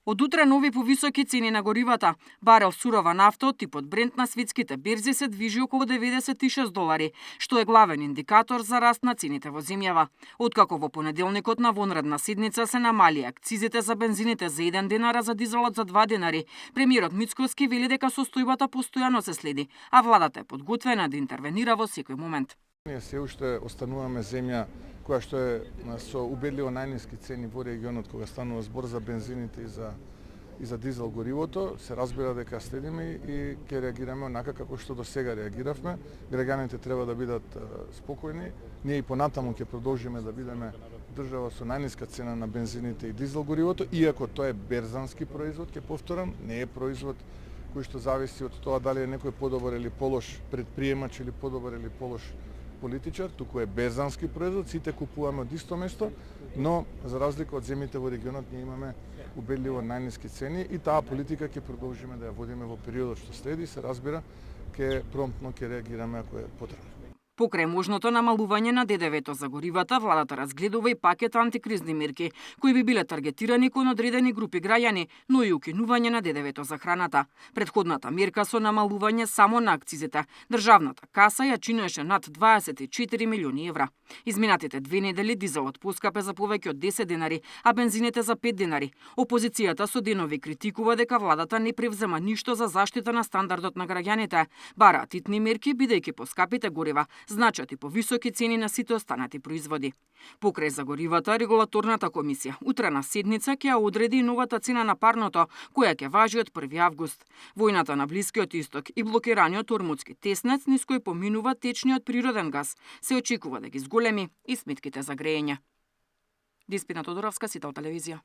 Од утре нови повисоки цени на горивата. Барел сурова нафта од типот Брент на светските берзи се движи околу $96, што е главен индикатор за раст на цените во земјава. Откако во понеделникот на вонредна седница се намали акцизите за бензините за 1 динар, а за дизелот за 2 динари, премиерот Мицкоски вели дека состојбата постојано се следи, а владата е подготвена да интервенира во секој момент. Ние се уште остануваме земја која што е со убедливо најниски цени во регионот кога станува збор за бензините и за дизел горивото. Се разбира дека следиме и ќе реагираме онака како што до сега реагиравме. Граѓаните треба да бидат спокојни. Ние и понатаму ќе продолжиме да бидеме држава со најниска цена на бензините и дизел горивото, иако тоа е берзански производ, ќе повторам, не е производ кој што зависи од тоа дали е некој подобар или полош предприемач или подобар или полош политичар, туку е берзански производ, сите купуваме од исто место, но за разлика од земјите во регионот ние имаме убедливо најниски цени и таа политика ќе продолжиме да ја водиме во периодот што следи, се разбира, ќе промптно ќе реагираме ако е потребно. Покрај можното намалување на ДДВ-то за горивата, владата разгледува и пакет антикризни мерки, кои би биле таргетирани кон одредени групи граѓани, но и укинување на ДДВ-то за храната. Предходната мерка со намалување само на акцизите, државната каса ја чинеше над 24 милиони евра. Изминатите 2 недели дизелот поскапе за повеќе од 10 динари, а бензините за 5 динари. Опозицијата со денови критикува дека владата не превзема ништо за заштита на стандардот на граѓаните. Бараат итни мерки бидејќи поскапите горива значат и повисоки цени на сите останати производи. Покрај за горивата, регулаторната комисија утре на седница ќе ја одреди новата цена на парното, која ќе важи од 1 август. Војната на Блискиот исток и блокираниот Ормудски теснец низ кој поминува течниот природен газ се очекува да ги зголеми и сметките за грејење. Диспина Тодоровска, Сител телевизија.